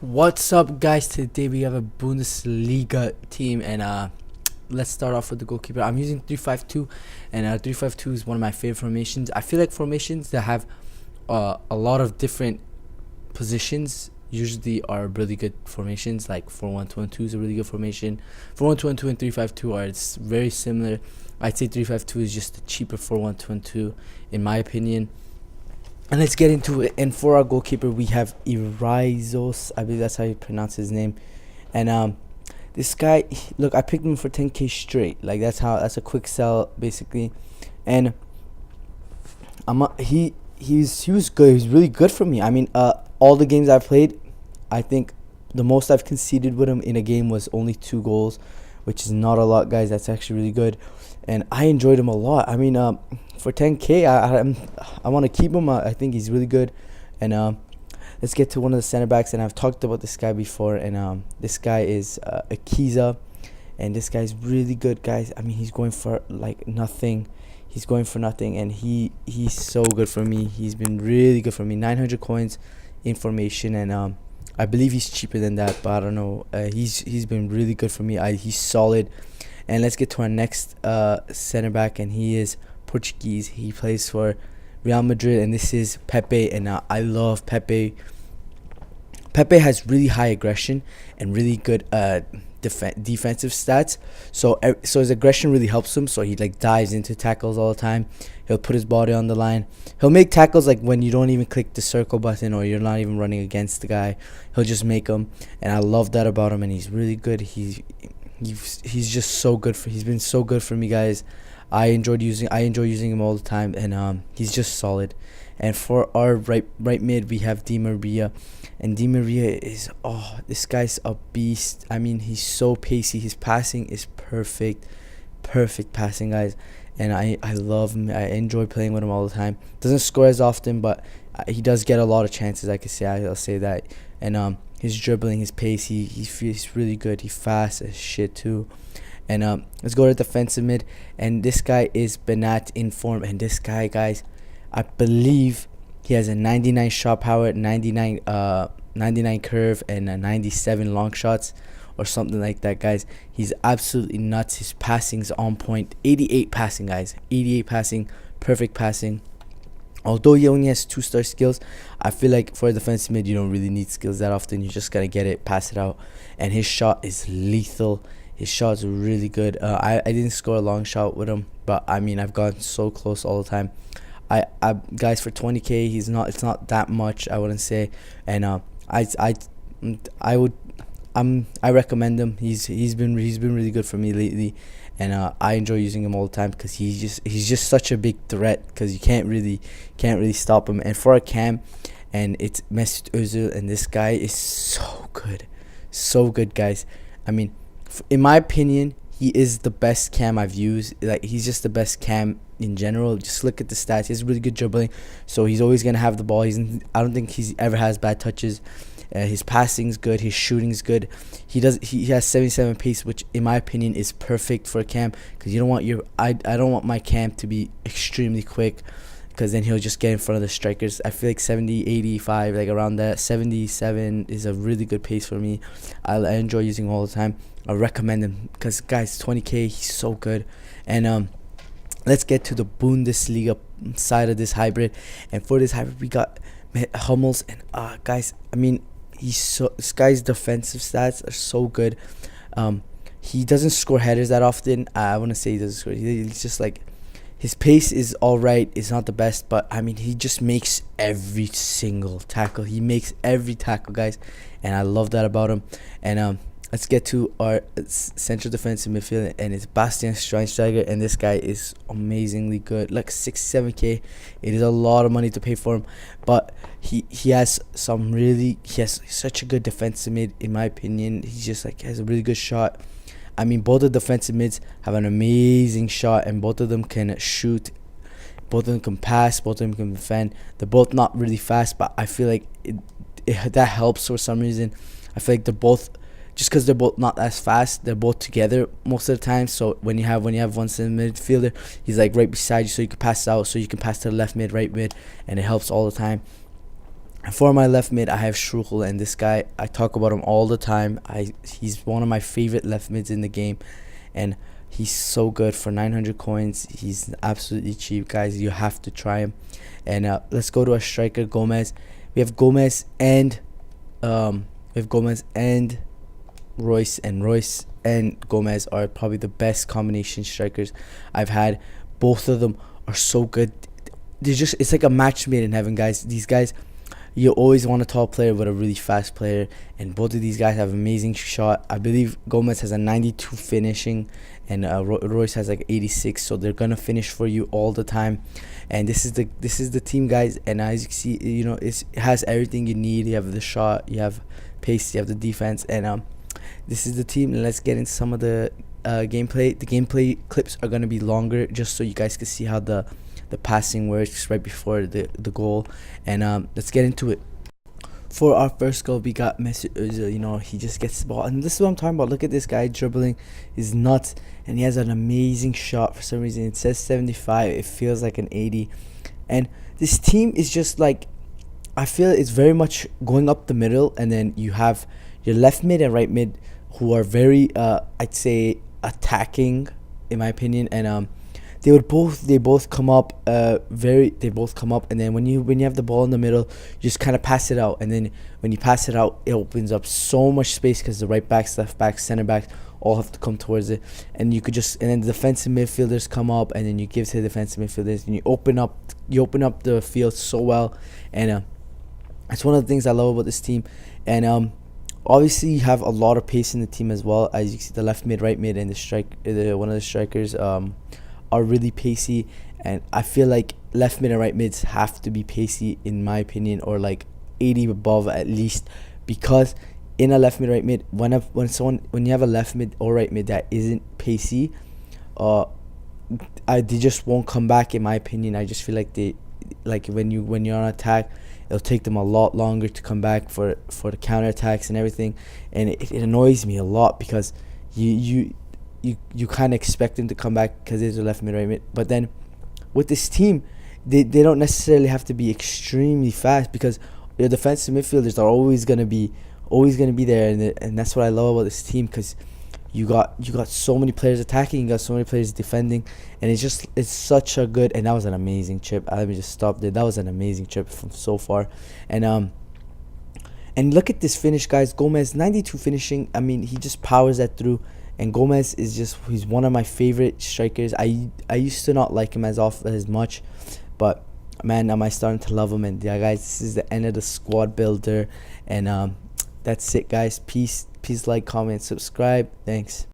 What's up, guys? Today we have a Bundesliga team, and let's start off with the goalkeeper. I'm using 3-5-2, and 3-5-2 is one of my favorite formations. I feel like formations that have a lot of different positions usually are really good formations. Like 4-1-2-1-2 is a really good formation. 4-1-2-1-2 and 3-5-2 are it's very similar. I'd say 3-5-2 is just a cheaper 4-1-2-1-2 in my opinion. And let's get into it. And for our goalkeeper, we have Irizos. I believe that's how you pronounce his name. And this guy, look, I picked him for 10k straight. Like that's a quick sell basically. And he was good. He was really good for me. I mean, all the games I played, I think the most I've conceded with him in a game was only 2 goals, which is not a lot, guys. That's actually really good, and I enjoyed him a lot. I mean, for 10k, I want to keep him. I think he's really good, and let's get to one of the center backs. And I've talked about this guy before, and this guy is Akiza, and this guy's really good, guys. I mean, he's going for like nothing. He's going for nothing, and he's so good for me. He's been really good for me. 900 coins in formation, and I believe he's cheaper than that, but I don't know. He's been really good for me. He's solid. And let's get to our next center back, and he is Portuguese. He plays for Real Madrid, and this is Pepe. And I love Pepe. Pepe has really high aggression and really good defensive stats. So his aggression really helps him. So he like dives into tackles all the time. He'll put his body on the line. He'll make tackles like when you don't even click the circle button or you're not even running against the guy. He'll just make them, and I love that about him. And he's really good. He's just so good he's been so good for me, guys. I enjoy using him all the time, and he's just solid. And for our right mid, we have Di Maria, and Di Maria is this guy's a beast. I mean, he's so pacey. His passing is perfect passing, guys. And I love him. I enjoy playing with him all the time. Doesn't score as often, but he does get a lot of chances. I'll say that. And his dribbling, his pace, he's really good. He's fast as shit too. And let's go to defensive mid, and this guy is Benat in form. And this guy, guys, I believe he has a 99 shot power, 99 curve, and a 97 long shots or something like that, guys. He's absolutely nuts. His passing's on point. 88 passing, guys. 88 passing, perfect passing. Although he only has 2-star skills, I feel like for a defensive mid, you don't really need skills that often. You just gotta get it, pass it out, and his shot is lethal. His shot's really good. I didn't score a long shot with him, but I mean, I've gotten so close all the time. I guys, for 20k, it's not that much, I wouldn't say. And I recommend him. He's been really good for me lately, and I enjoy using him all the time because he's just such a big threat, because you can't really stop him. And for a cam, and it's Mesut Ozil, and this guy is so good, guys. I mean, in my opinion, he is the best cam I've used. Like, he's just the best cam in general. Just look at the stats. He has really good dribbling, so he's always gonna have the ball. I don't think he's ever has bad touches. His passing's good. His shooting's good. He has 77 pace, which in my opinion is perfect for a cam, because you don't want I don't want my cam to be extremely quick, because then he'll just get in front of the strikers. I feel like 70, 85, like around that. 77 is a really good pace for me. I enjoy using him all the time. I recommend him because, guys, 20k, he's so good. And let's get to the Bundesliga side of this hybrid. And for this hybrid, we got Hummels, and guys, I mean, this guy's defensive stats are so good. He doesn't score headers that often. I wouldn't say he doesn't score. He's just like, his pace is all right. It's not the best, but I mean, he just makes every single tackle. He makes every tackle, guys, and I love that about him. And let's get to our central defensive midfield, and it's Bastian Schweinsteiger, and this guy is amazingly good. Like 7k, it is a lot of money to pay for him, but he has such a good defensive mid, in my opinion. He's just like, has a really good shot. I mean, both the defensive mids have an amazing shot, and both of them can shoot. Both of them can pass. Both of them can defend. They're both not really fast, but I feel like that helps for some reason. I feel like they're both, just because they're both not as fast, they're both together most of the time. So when you have one center midfielder, he's like right beside you, so you can pass out, so you can pass to the left mid, right mid, and it helps all the time. For my left mid, I have Schruchel, and this guy, I talk about him all the time. He's one of my favorite left mids in the game, and he's so good for 900 coins. He's absolutely cheap, guys. You have to try him. And let's go to our striker, Gomez. We have Gomez and Royce, and Royce and Gomez are probably the best combination strikers I've had. Both of them are so good. It's like a match made in heaven, guys. These guys, you always want a tall player but a really fast player, and both of these guys have amazing shot. I believe Gomez has a 92 finishing, and Royce has like 86, so they're gonna finish for you all the time. And this is the team, guys. And as you can see, it has everything you need. You have the shot, you have pace, you have the defense, and this is the team. Let's get into some of the gameplay. The gameplay clips are gonna be longer, just so you guys can see how the passing works right before the goal. And let's get into it. For our first goal, we got Mesut Ozil. He just gets the ball, and this is what I'm talking about. Look at this guy dribbling, is nuts, and he has an amazing shot. For some reason, it says 75. It feels like an 80, and this team is just like, I feel it's very much going up the middle, and then you have your left mid and right mid who are very, I'd say, attacking, in my opinion, and they both come up, and then when you have the ball in the middle, you just kind of pass it out, and then when you pass it out, it opens up so much space because the right backs, left backs, center backs all have to come towards it, and then the defensive midfielders come up, and then you give to the defensive midfielders, and you open up the field so well. And that's one of the things I love about this team. And obviously you have a lot of pace in the team as well. As you can see, the left mid, right mid, and one of the strikers are really pacey, and I feel like left mid and right mids have to be pacey, in my opinion, or like 80 above at least, because in a left mid, right mid, when you have a left mid or right mid that isn't pacey, they just won't come back, in my opinion. I just feel like when you're on attack, it'll take them a lot longer to come back for the counter attacks and everything, and it annoys me a lot, because you kind of expect them to come back because they're left mid, right mid. But then with this team, they don't necessarily have to be extremely fast, because your defensive midfielders are always gonna be there, and that's what I love about this team, because you got so many players attacking, you got so many players defending, and it's such a good. And that was an amazing chip. Let me just stop there. That was an amazing chip from so far. And look at this finish, guys. Gomez, 92 finishing. I mean, he just powers that through. And Gomez he's one of my favorite strikers. I used to not like him as much, but man, am I starting to love him. And yeah, guys, this is the end of the squad builder, and that's it, guys. Peace, like, comment, subscribe. Thanks.